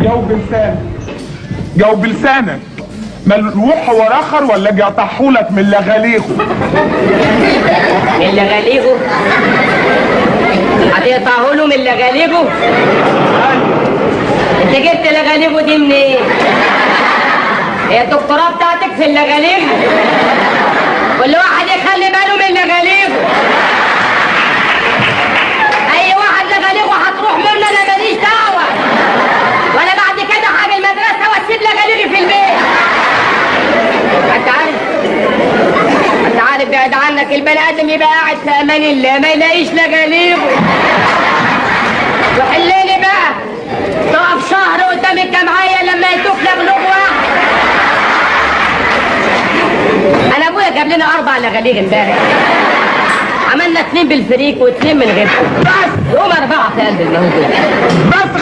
جاوب لسانك، جاوب لسانك. ملوح وراخر ولا جاطحولك من لغاليغه؟ من لغاليغه؟ هتقطعه له من لغاليغه؟ انت جبت لغاليغه دي منين؟ إيه؟ هي الدكتوراه بتاعتك في اللغاليغ؟ كل واحد يخلي باله من لغاليغه. اي واحد لغاليغه هتروح منه انا ماليش دعوه، وانا بعد كده هاجي المدرسه واسيب لغاليغي في البيت. انت عارف بعد عنك البني ادم يبقى قاعد في امان الله ما يلاقيش لغاليغه. وحليلي بقى تقف شهر قدام الجمعيه لما يدوك لغلوب واحد. انا ابويا جاب لنا 4 لغاليغ امبارح، عملنا 2 بالفريك و2 من غيرهم، بس يوم 4 في قلب الموضوع. بس